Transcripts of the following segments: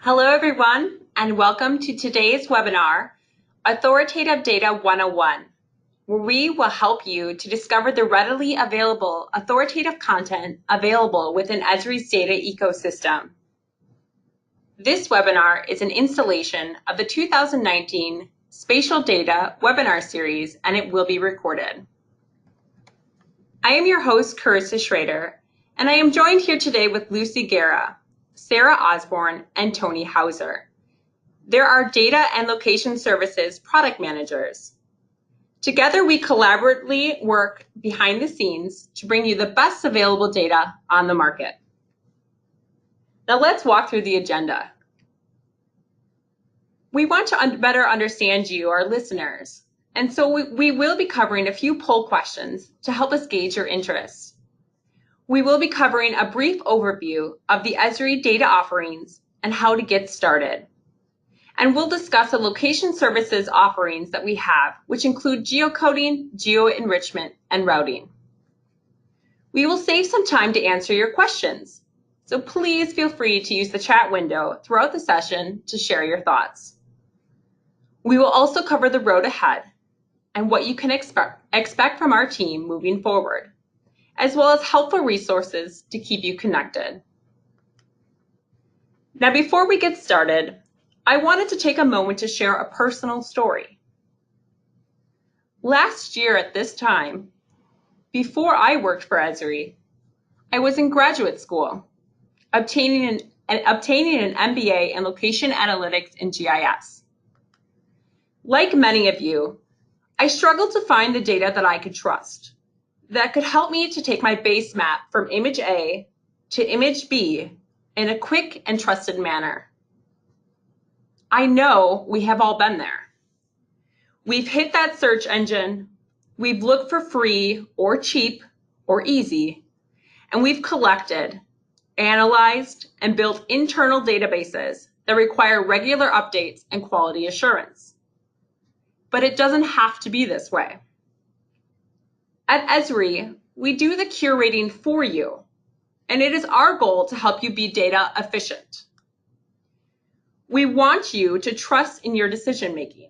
Hello everyone, and welcome to today's webinar, Authoritative Data 101, where we will help you to discover the readily available authoritative content available within Esri's data ecosystem. This webinar is an installation of the 2019 Spatial Data webinar series, and it will be recorded. I am your host, Carissa Schrader, and I am joined here today with Lucy Guerra, Sarah Osborne, and Tony Hauser. There are Data and Location Services product managers. Together, we collaboratively work behind the scenes to bring you the best available data on the market. Now let's walk through the agenda. We want to better understand you, our listeners, and so we will be covering a few poll questions to help us gauge your interest. We will be covering a brief overview of the Esri data offerings and how to get started. And we'll discuss the location services offerings that we have, which include geocoding, geo-enrichment, and routing. We will save some time to answer your questions, so please feel free to use the chat window throughout the session to share your thoughts. We will also cover the road ahead and what you can expect from our team moving forward, as well as helpful resources to keep you connected. Now, before we get started, I wanted to take a moment to share a personal story. Last year at this time, before I worked for Esri, I was in graduate school, obtaining an MBA in Location Analytics and GIS. Like many of you, I struggled to find the data that I could trust, that could help me to take my base map from image A to image B in a quick and trusted manner. I know we have all been there. We've hit that search engine, we've looked for free or cheap or easy, and we've collected, analyzed, and built internal databases that require regular updates and quality assurance. But it doesn't have to be this way. At Esri, we do the curating for you, and it is our goal to help you be data efficient. We want you to trust in your decision making,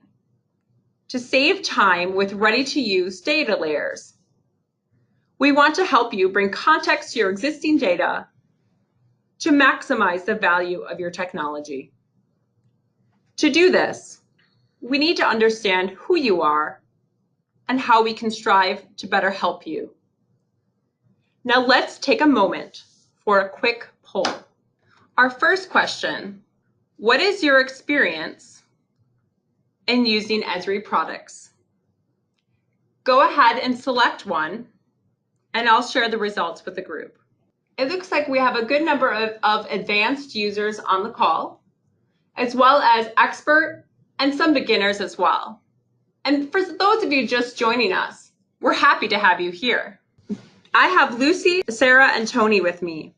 to save time with ready-to-use data layers. We want to help you bring context to your existing data to maximize the value of your technology. To do this, we need to understand who you are and how we can strive to better help you. Now let's take a moment for a quick poll. Our first question: what is your experience in using Esri products? Go ahead and select one, and I'll share the results with the group. It looks like we have a good number of advanced users on the call, as well as expert and some beginners as well. And for those of you just joining us, we're happy to have you here. I have Lucy, Sarah, and Tony with me.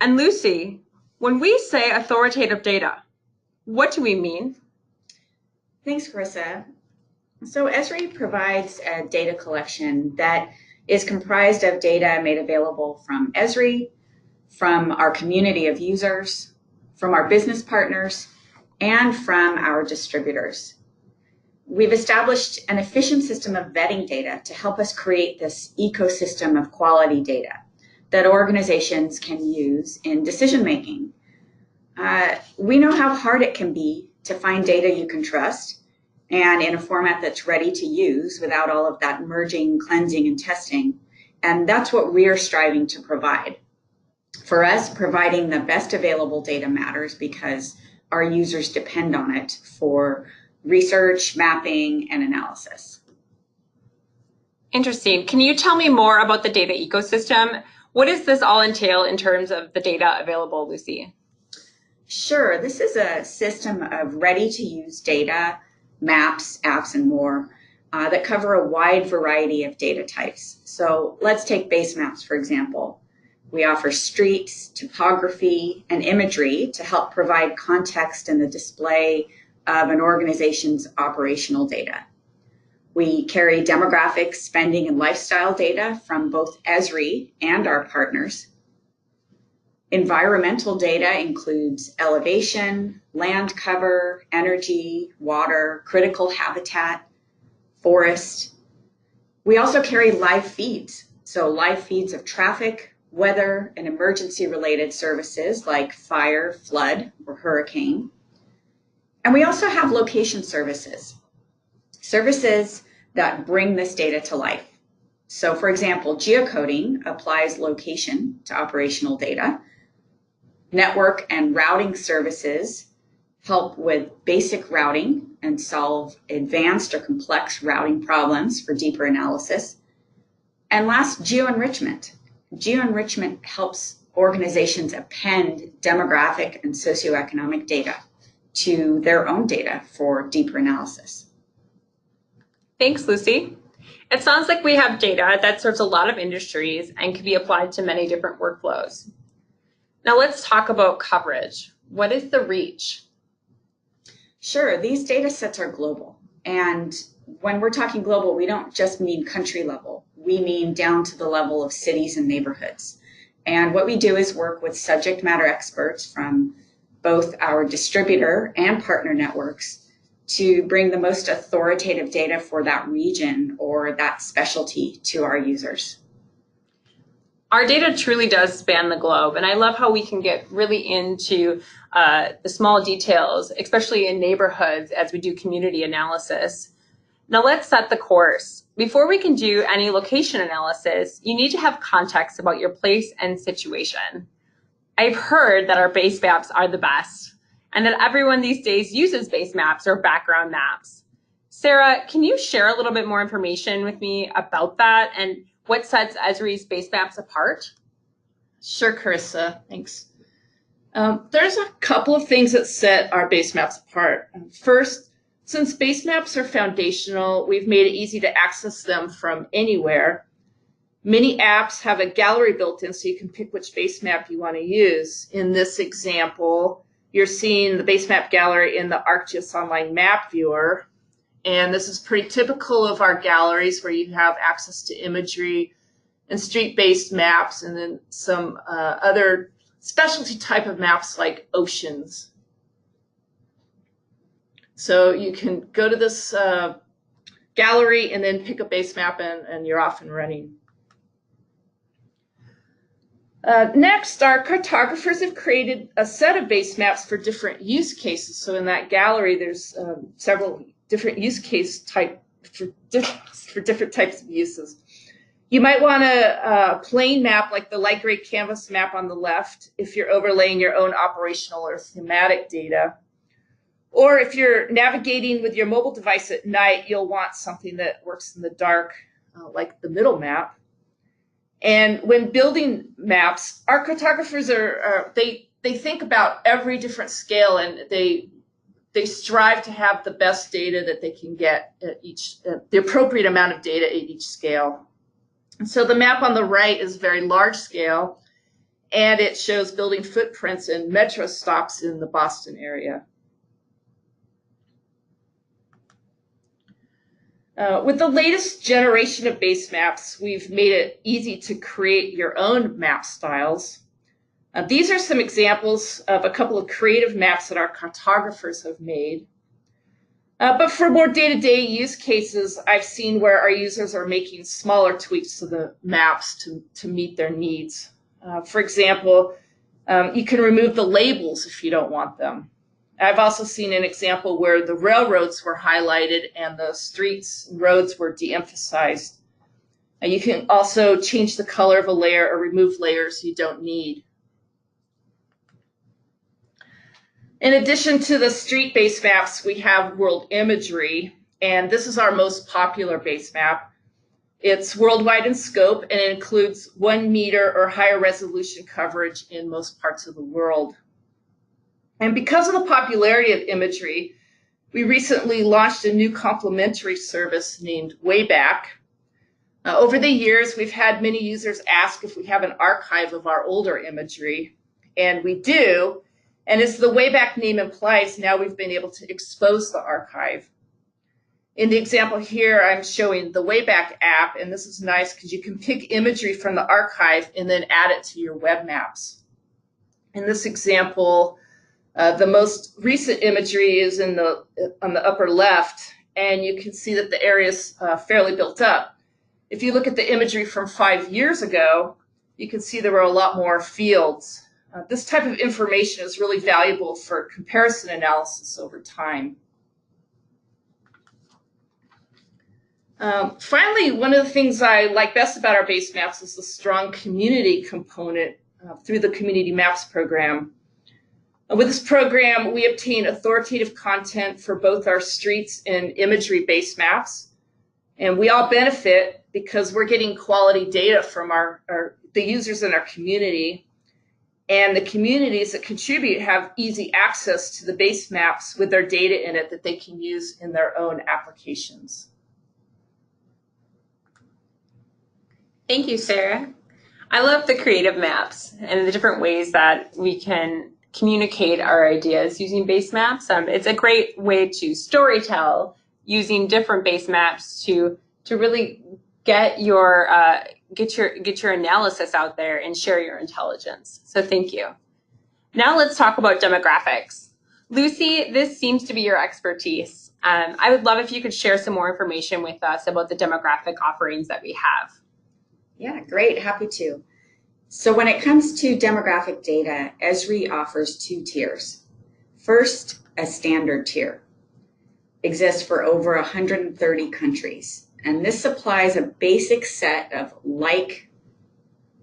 And Lucy, when we say authoritative data, what do we mean? Thanks, Carissa. So Esri provides a data collection that is comprised of data made available from Esri, from our community of users, from our business partners, and from our distributors. We've established an efficient system of vetting data to help us create this ecosystem of quality data that organizations can use in decision making. We know how hard it can be to find data you can trust and in a format that's ready to use without all of that merging, cleansing, and testing. And that's what we're striving to provide. For us, providing the best available data matters because our users depend on it for research, mapping, and analysis. Interesting. Can you tell me more about the data ecosystem? What does this all entail in terms of the data available, Lucy? Sure. This is a system of ready-to-use data, maps, apps, and more that cover a wide variety of data types. So let's take basemaps, for example. We offer streets, topography, and imagery to help provide context in the display of an organization's operational data. We carry demographics, spending, and lifestyle data from both Esri and our partners. Environmental data includes elevation, land cover, energy, water, critical habitat, forest. We also carry live feeds, so live feeds of traffic, weather, and emergency-related services like fire, flood, or hurricane. And we also have location services, services that bring this data to life. So for example, geocoding applies location to operational data. Network and routing services help with basic routing and solve advanced or complex routing problems for deeper analysis. And last, geoenrichment. Geoenrichment helps organizations append demographic and socioeconomic data to their own data for deeper analysis. Thanks, Lucy. It sounds like we have data that serves a lot of industries and can be applied to many different workflows. Now let's talk about coverage. What is the reach? Sure, these data sets are global. And when we're talking global, we don't just mean country level. We mean down to the level of cities and neighborhoods. And what we do is work with subject matter experts from both our distributor and partner networks to bring the most authoritative data for that region or that specialty to our users. Our data truly does span the globe, and I love how we can get really into the small details, especially in neighborhoods as we do community analysis. Now let's set the course. Before we can do any location analysis, you need to have context about your place and situation. I've heard that our base maps are the best, and that everyone these days uses base maps or background maps. Sarah, can you share a little bit more information with me about that and what sets Esri's base maps apart? Sure, Carissa, thanks. There's a couple of things that set our base maps apart. First, since base maps are foundational, we've made it easy to access them from anywhere. Many apps have a gallery built in so you can pick which base map you want to use. In this example, you're seeing the base map gallery in the ArcGIS Online Map Viewer. And this is pretty typical of our galleries where you have access to imagery and street-based maps and then some other specialty type of maps like oceans. So you can go to this gallery and then pick a base map and you're off and running. Next, our cartographers have created a set of base maps for different use cases. So in that gallery, there's several different use case type for different types of uses. You might want a plain map like the light gray canvas map on the left if you're overlaying your own operational or thematic data. Or if you're navigating with your mobile device at night, you'll want something that works in the dark, like the middle map. And when building maps, our cartographers they think about every different scale, and they strive to have the best data that they can get at the appropriate amount of data at each scale. And so the map on the right is very large scale, and it shows building footprints and metro stops in the Boston area. With the latest generation of base maps, we've made it easy to create your own map styles. These are some examples of a couple of creative maps that our cartographers have made. But for more day-to-day use cases, I've seen where our users are making smaller tweaks to the maps to meet their needs. For example, you can remove the labels if you don't want them. I've also seen an example where the railroads were highlighted and the streets and roads were de-emphasized. You can also change the color of a layer or remove layers you don't need. In addition to the street-based maps, we have world imagery, and this is our most popular base map. It's worldwide in scope, and it includes 1 meter or higher resolution coverage in most parts of the world. And because of the popularity of imagery, we recently launched a new complementary service named Wayback. Over the years, we've had many users ask if we have an archive of our older imagery, and we do. And as the Wayback name implies, now we've been able to expose the archive. In the example here, I'm showing the Wayback app, and this is nice because you can pick imagery from the archive and then add it to your web maps. In this example, the most recent imagery is on the upper left, and you can see that the area is fairly built up. If you look at the imagery from 5 years ago, you can see there were a lot more fields. This type of information is really valuable for comparison analysis over time. Finally, one of the things I like best about our base maps is the strong community component through the Community Maps program. With this program, we obtain authoritative content for both our streets and imagery base maps, and we all benefit because we're getting quality data from the users in our community, and the communities that contribute have easy access to the base maps with their data in it that they can use in their own applications. Thank you, Sarah. I love the creative maps and the different ways that we can communicate our ideas using base maps. It's a great way to storytell using different base maps to really get your analysis out there and share your intelligence. So thank you. Now let's talk about demographics. Lucy, this seems to be your expertise. I would love if you could share some more information with us about the demographic offerings that we have. Yeah, great. Happy to. So when it comes to demographic data, Esri offers 2 tiers. First, a standard tier exists for over 130 countries, and this supplies a basic set of like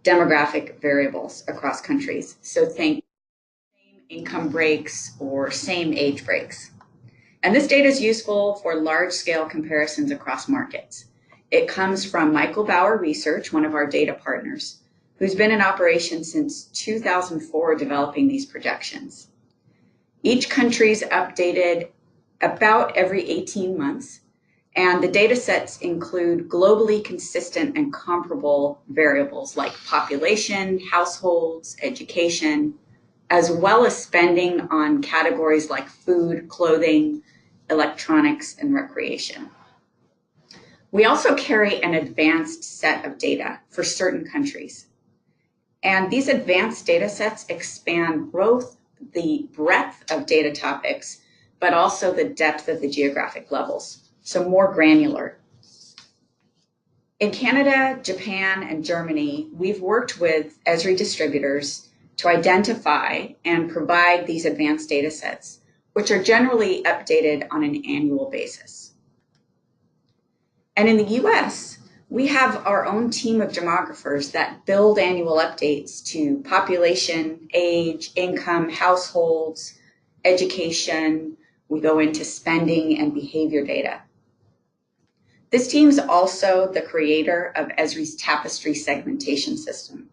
demographic variables across countries. So think same income breaks or same age breaks. And this data is useful for large-scale comparisons across markets. It comes from Michael Bauer Research, one of our data partners, who's been in operation since 2004 developing these projections. Each country is updated about every 18 months, and the data sets include globally consistent and comparable variables like population, households, education, as well as spending on categories like food, clothing, electronics, and recreation. We also carry an advanced set of data for certain countries. And these advanced data sets expand both the breadth of data topics, but also the depth of the geographic levels, so more granular. In Canada, Japan, and Germany, we've worked with Esri distributors to identify and provide these advanced data sets, which are generally updated on an annual basis. And in the US, we have our own team of demographers that build annual updates to population, age, income, households, education. We go into spending and behavior data. This team is also the creator of Esri's Tapestry segmentation system.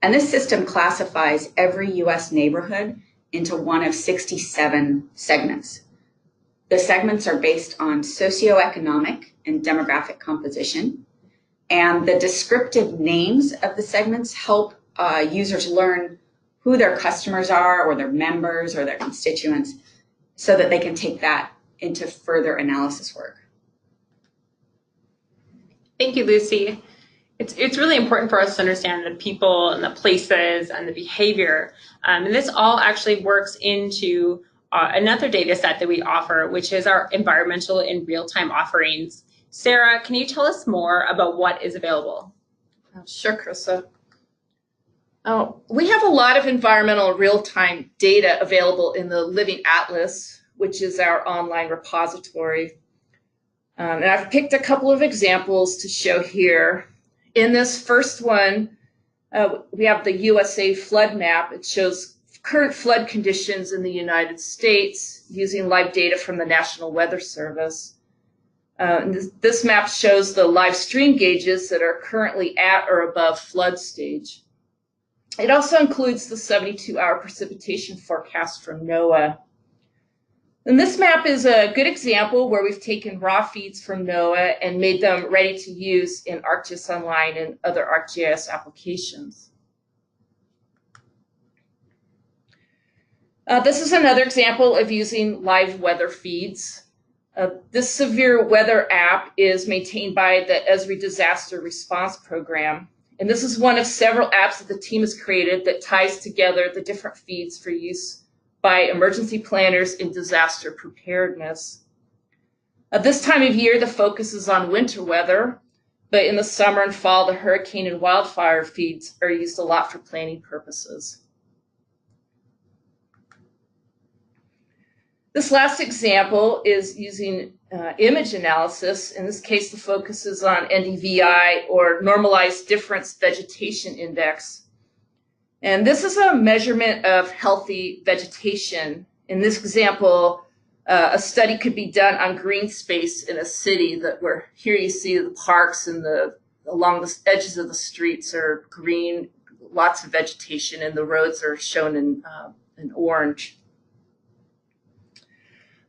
And this system classifies every US neighborhood into one of 67 segments. The segments are based on socioeconomic and demographic composition, and the descriptive names of the segments help users learn who their customers are or their members or their constituents so that they can take that into further analysis work. Thank you, Lucy. It's really important for us to understand the people and the places and the behavior. And this all actually works into another data set that we offer, which is our environmental and real-time offerings. Sarah, can you tell us more about what is available? Sure, Carissa. We have a lot of environmental real-time data available in the Living Atlas, which is our online repository. And I've picked a couple of examples to show here. In this first one, we have the USA flood map. It shows current flood conditions in the United States using live data from the National Weather Service. This map shows the live stream gauges that are currently at or above flood stage. It also includes the 72-hour precipitation forecast from NOAA. And this map is a good example where we've taken raw feeds from NOAA and made them ready to use in ArcGIS Online and other ArcGIS applications. This is another example of using live weather feeds. This severe weather app is maintained by the Esri Disaster Response Program, And this is one of several apps that the team has created that ties together the different feeds for use by emergency planners in disaster preparedness. At this time of year, the focus is on winter weather, but in the summer and fall, the hurricane and wildfire feeds are used a lot for planning purposes. This last example is using image analysis. In this case, the focus is on NDVI, or Normalized Difference Vegetation Index. And this is a measurement of healthy vegetation. In this example, a study could be done on green space in a city where here you see the parks and along the edges of the streets are green, lots of vegetation, and the roads are shown in orange.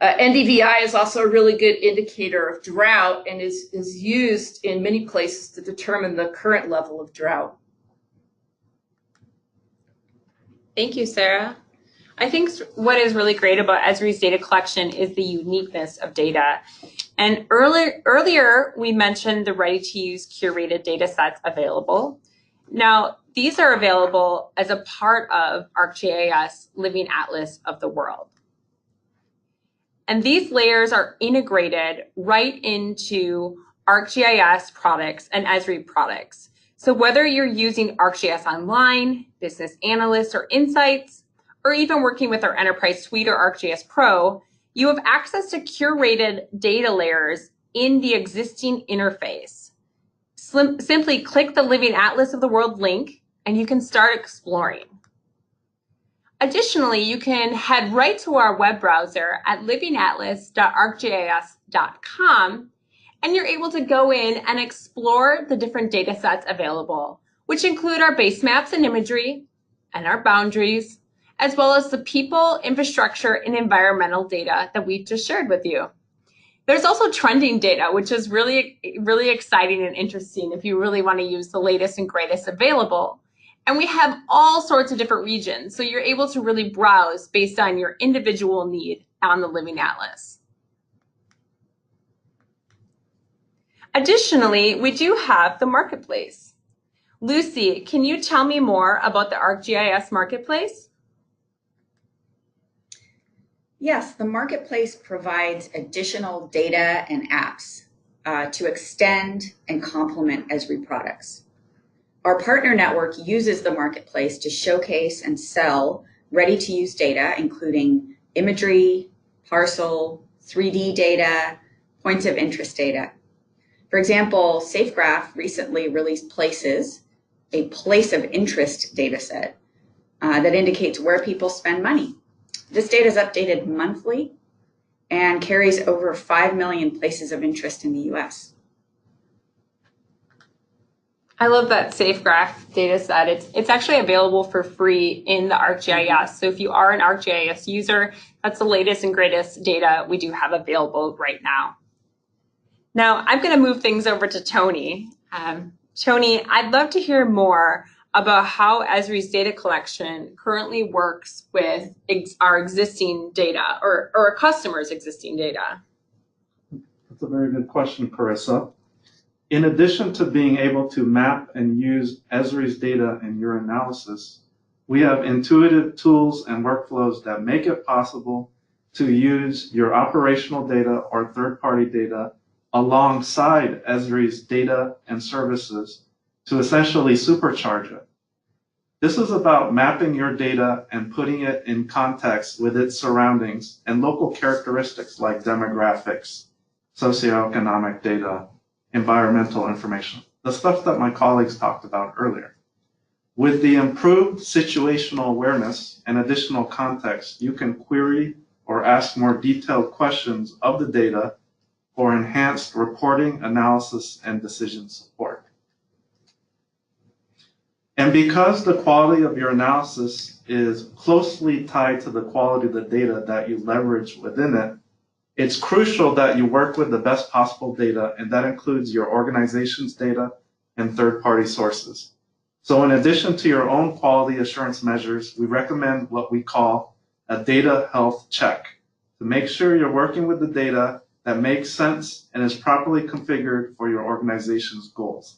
NDVI is also a really good indicator of drought and is used in many places to determine the current level of drought. Thank you, Sarah. I think what is really great about Esri's data collection is the uniqueness of data. And earlier we mentioned the ready-to-use curated data sets available. Now, these are available as a part of ArcGIS Living Atlas of the world. And these layers are integrated right into ArcGIS products and Esri products. So whether you're using ArcGIS Online, Business Analyst, or Insights, or even working with our Enterprise Suite or ArcGIS Pro, you have access to curated data layers in the existing interface. Simply click the Living Atlas of the World link, and you can start exploring. Additionally, you can head right to our web browser at livingatlas.arcgis.com, and you're able to go in and explore the different data sets available, which include our basemaps and imagery, and our boundaries, as well as the people, infrastructure, and environmental data that we just shared with you. There's also trending data, which is really, really exciting and interesting if you really want to use the latest and greatest available. And we have all sorts of different regions, so you're able to really browse based on your individual need on the Living Atlas. Additionally, we do have the Marketplace. Lucy, can you tell me more about the ArcGIS Marketplace? Yes, the Marketplace provides additional data and apps to extend and complement Esri products. Our partner network uses the Marketplace to showcase and sell ready-to-use data, including imagery, parcel, 3D data, points of interest data. For example, SafeGraph recently released Places, a place of interest data set that indicates where people spend money. This data is updated monthly and carries over 5 million places of interest in the US. I love that SafeGraph data set. It's actually available for free in the ArcGIS. So if you are an ArcGIS user, that's the latest and greatest data we do have available right now. Now, I'm going to move things over to Tony. Tony, I'd love to hear more about how Esri's data collection currently works with our existing data or our customers' existing data. That's a very good question, Carissa. In addition to being able to map and use Esri's data in your analysis, we have intuitive tools and workflows that make it possible to use your operational data or third-party data alongside Esri's data and services to essentially supercharge it. This is about mapping your data and putting it in context with its surroundings and local characteristics like demographics, socioeconomic data, environmental information, the stuff that my colleagues talked about earlier. With the improved situational awareness and additional context, you can query or ask more detailed questions of the data for enhanced reporting, analysis, and decision support. And because the quality of your analysis is closely tied to the quality of the data that you leverage within it, it's crucial that you work with the best possible data, and that includes your organization's data and third-party sources. So in addition to your own quality assurance measures, we recommend what we call a data health check to make sure you're working with the data that makes sense and is properly configured for your organization's goals.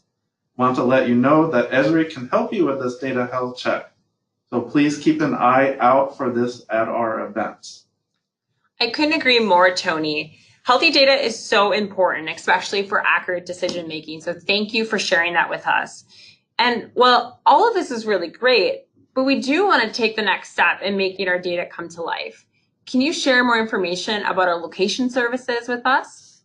Want to let you know that Esri can help you with this data health check. So please keep an eye out for this at our events. I couldn't agree more, Tony. Healthy data is so important, especially for accurate decision making. So thank you for sharing that with us. And well, all of this is really great, but we do want to take the next step in making our data come to life. Can you share more information about our location services with us?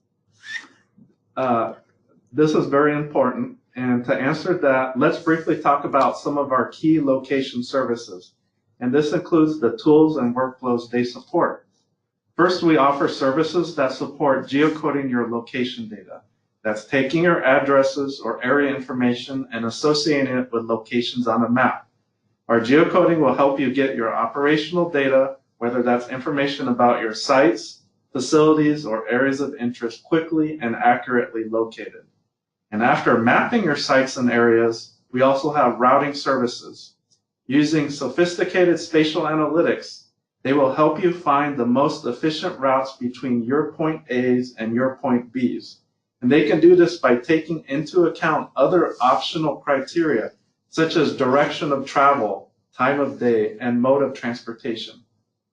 This is very important. And to answer that, let's briefly talk about some of our key location services. And this includes the tools and workflows they support. First, we offer services that support geocoding your location data. That's taking your addresses or area information and associating it with locations on a map. Our geocoding will help you get your operational data, whether that's information about your sites, facilities, or areas of interest, quickly and accurately located. And after mapping your sites and areas, we also have routing services. Using sophisticated spatial analytics, they will help you find the most efficient routes between your point A's and your point B's. And they can do this by taking into account other optional criteria, such as direction of travel, time of day, and mode of transportation.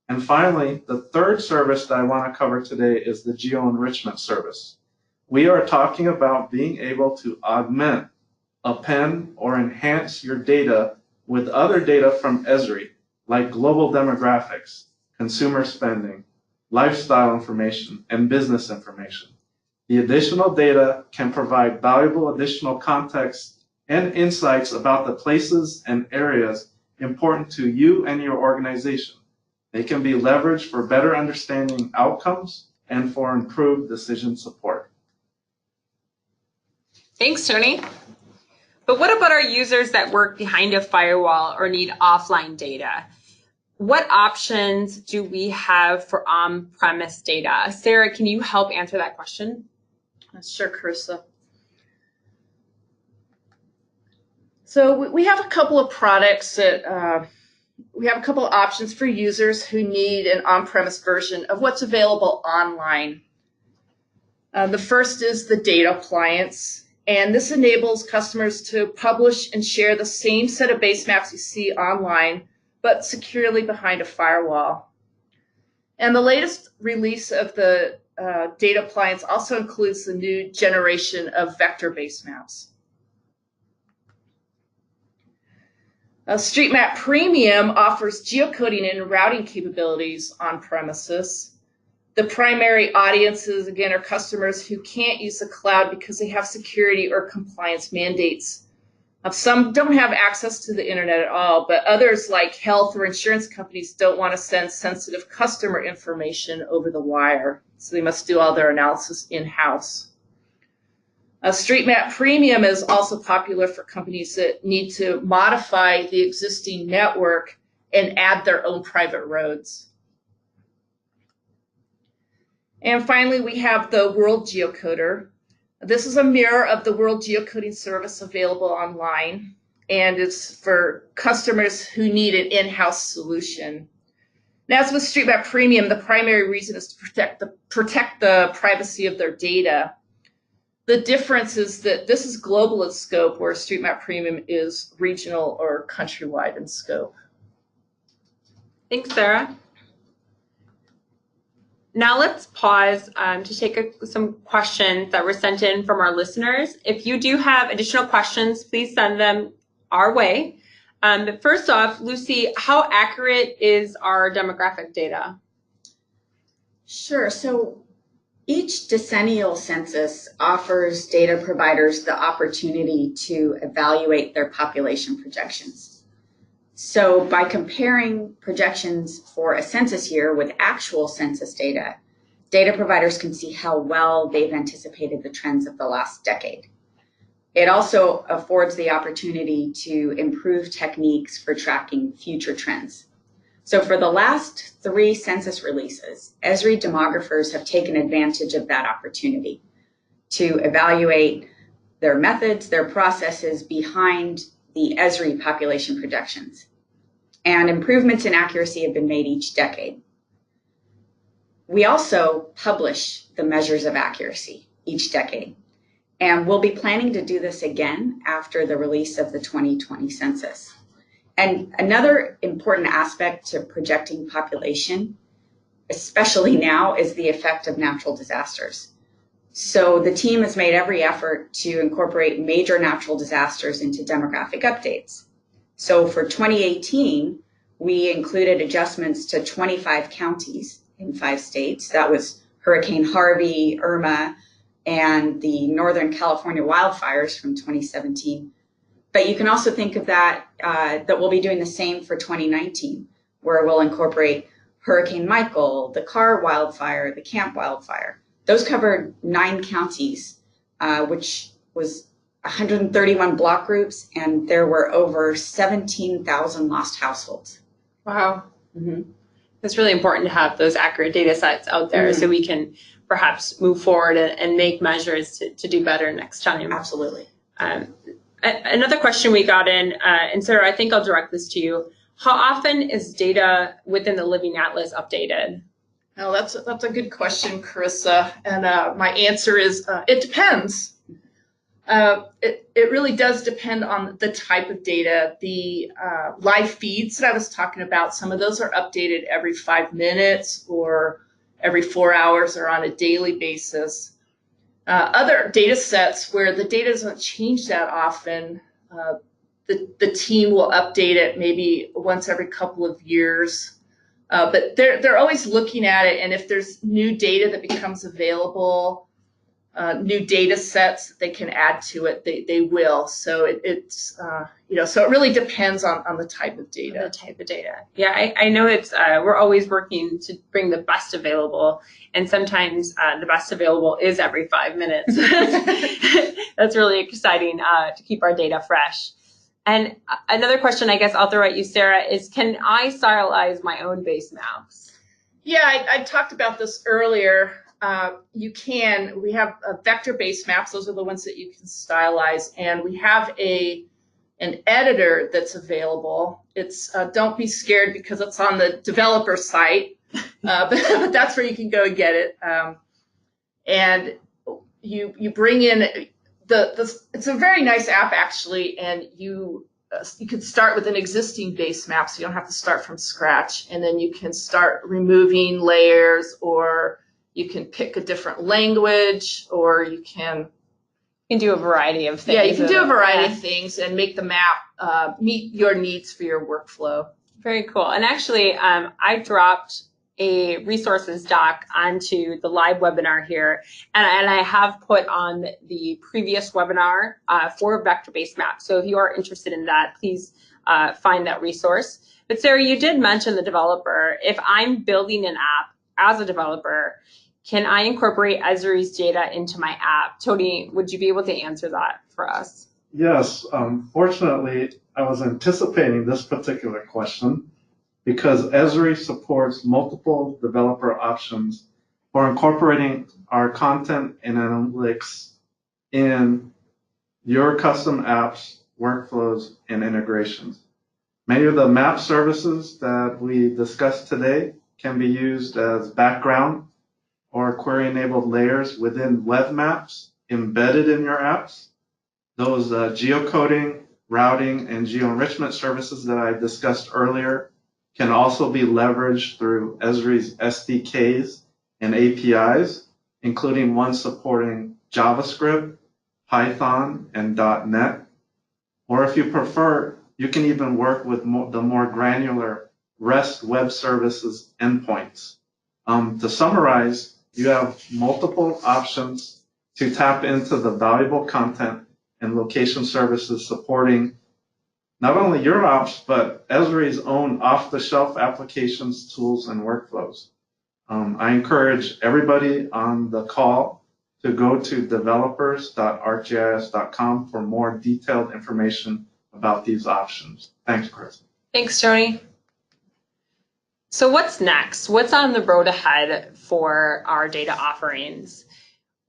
And finally, the third service that I want to cover today is the geo-enrichment service. We are talking about being able to augment, append, or enhance your data with other data from Esri, like global demographics, consumer spending, lifestyle information, and business information. The additional data can provide valuable additional context and insights about the places and areas important to you and your organization. They can be leveraged for better understanding outcomes and for improved decision support. Thanks, Tony. But what about our users that work behind a firewall or need offline data? What options do we have for on-premise data? Sarah, can you help answer that question? Sure, Carissa. So we have a couple of products that we have a couple of options for users who need an on-premise version of what's available online. The first is the data appliance, and this enables customers to publish and share the same set of base maps you see online, but securely behind a firewall. And the latest release of the data appliance also includes the new generation of vector base maps. StreetMap Premium offers geocoding and routing capabilities on premises. The primary audiences, again, are customers who can't use the cloud because they have security or compliance mandates. Some don't have access to the internet at all, but others, like health or insurance companies, don't want to send sensitive customer information over the wire, so they must do all their analysis in-house. StreetMap Premium is also popular for companies that need to modify the existing network and add their own private roads. And finally, we have the World Geocoder. This is a mirror of the World Geocoding service available online, and it's for customers who need an in-house solution. Now, as with StreetMap Premium, the primary reason is to protect the privacy of their data. The difference is that this is global in scope, where StreetMap Premium is regional or countrywide in scope. Thanks, Sarah. Now let's pause to take some questions that were sent in from our listeners. If you do have additional questions, please send them our way. But first off, Lucy, how accurate is our demographic data? Sure. So each decennial census offers data providers the opportunity to evaluate their population projections. So by comparing projections for a census year with actual census data, data providers can see how well they've anticipated the trends of the last decade. It also affords the opportunity to improve techniques for tracking future trends. So for the last 3 census releases, Esri demographers have taken advantage of that opportunity to evaluate their methods, their processes behind the Esri population projections. And improvements in accuracy have been made each decade. We also publish the measures of accuracy each decade. And we'll be planning to do this again after the release of the 2020 census. And another important aspect to projecting population, especially now, is the effect of natural disasters. So the team has made every effort to incorporate major natural disasters into demographic updates. So for 2018, we included adjustments to 25 counties in 5 states. That was Hurricane Harvey, Irma, and the Northern California wildfires from 2017. But you can also think of that we'll be doing the same for 2019, where we'll incorporate Hurricane Michael, the Carr wildfire, the Camp wildfire. Those covered 9 counties, which was 131 block groups, and there were over 17,000 lost households. Wow. Mm-hmm. It's really important to have those accurate data sets out there so we can perhaps move forward and make measures to do better next time. Absolutely. Another question we got in, and Sarah, I think I'll direct this to you. How often is data within the Living Atlas updated? Well, that's a good question, Carissa. And my answer is it depends. It really does depend on the type of data. The live feeds that I was talking about, some of those are updated every 5 minutes or every 4 hours or on a daily basis. Other data sets where the data doesn't change that often, the team will update it maybe once every couple of years. But they're always looking at it, and if there's new data that becomes available, new data sets they can add to it, they will. So it's so it really depends on the type of data. The type of data. Yeah, I know it's we're always working to bring the best available, and sometimes the best available is every 5 minutes. That's really exciting to keep our data fresh. And another question, I guess I'll throw at you, Sarah, is can I stylize my own base maps? Yeah, I talked about this earlier. You can. We have vector base maps. Those are the ones that you can stylize. And we have an editor that's available. It's don't be scared because it's on the developer site, but that's where you can go and get it. And you bring in it's a very nice app actually, and you could start with an existing base map, so you don't have to start from scratch, and then you can start removing layers, or you can pick a different language, or you can do a variety of things. Yeah, you can do a variety of things and make the map meet your needs for your workflow. Very cool. And actually, I dropped a resources doc onto the live webinar here, and I have put on the previous webinar for vector-based maps. So if you are interested in that, please find that resource. But Sarah, you did mention the developer. If I'm building an app as a developer, can I incorporate Esri's data into my app? Tony, would you be able to answer that for us? Yes. Fortunately, I was anticipating this particular question, because Esri supports multiple developer options for incorporating our content and analytics in your custom apps, workflows, and integrations. Many of the map services that we discussed today can be used as background or query-enabled layers within web maps embedded in your apps. Those geocoding, routing, and geo-enrichment services that I discussed earlier can also be leveraged through Esri's SDKs and APIs, including ones supporting JavaScript, Python, and .NET. Or if you prefer, you can even work with the more granular REST web services endpoints. To summarize, you have multiple options to tap into the valuable content and location services supporting not only your apps, but Esri's own off-the-shelf applications, tools, and workflows. I encourage everybody on the call to go to developers.arcgis.com for more detailed information about these options. Thanks, Chris. Thanks, Tony. So what's next? What's on the road ahead for our data offerings?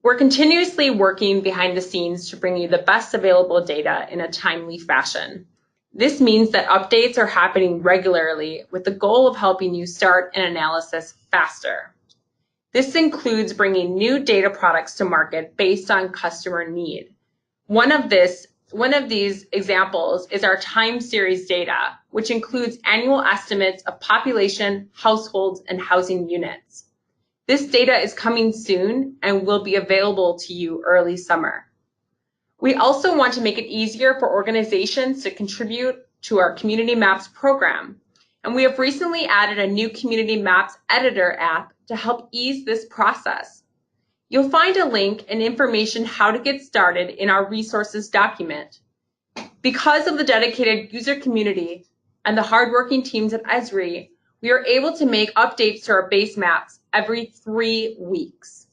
We're continuously working behind the scenes to bring you the best available data in a timely fashion. This means that updates are happening regularly with the goal of helping you start an analysis faster. This includes bringing new data products to market based on customer need. One of these examples is our time series data, which includes annual estimates of population, households, and housing units. This data is coming soon and will be available to you early summer. We also want to make it easier for organizations to contribute to our Community Maps program, and we have recently added a new Community Maps Editor app to help ease this process. You'll find a link and information how to get started in our resources document. Because of the dedicated user community and the hardworking teams at Esri, we are able to make updates to our base maps every 3 weeks.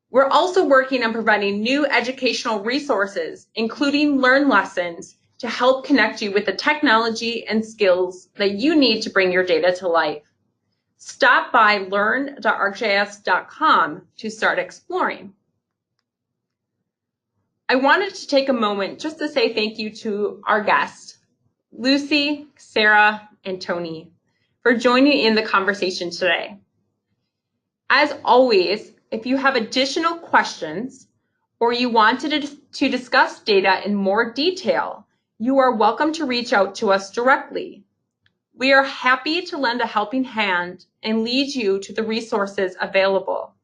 We're also working on providing new educational resources, including Learn Lessons, to help connect you with the technology and skills that you need to bring your data to life. Stop by learn.arcgis.com to start exploring. I wanted to take a moment just to say thank you to our guests, Lucy, Sarah, and Tony, for joining in the conversation today. As always, if you have additional questions or you wanted to discuss data in more detail, you are welcome to reach out to us directly. We are happy to lend a helping hand and lead you to the resources available.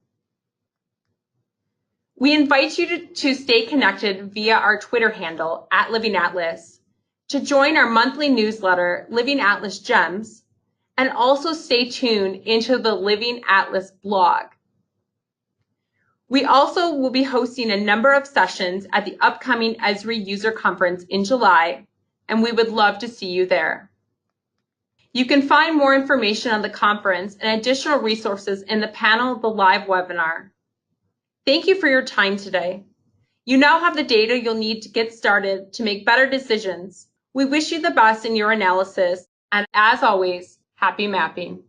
We invite you to stay connected via our Twitter handle @Living Atlas, to join our monthly newsletter, Living Atlas Gems, and also stay tuned into the Living Atlas blog. We also will be hosting a number of sessions at the upcoming Esri User Conference in July, and we would love to see you there. You can find more information on the conference and additional resources in the panel of the live webinar. Thank you for your time today. You now have the data you'll need to get started to make better decisions. We wish you the best in your analysis, and as always, happy mapping.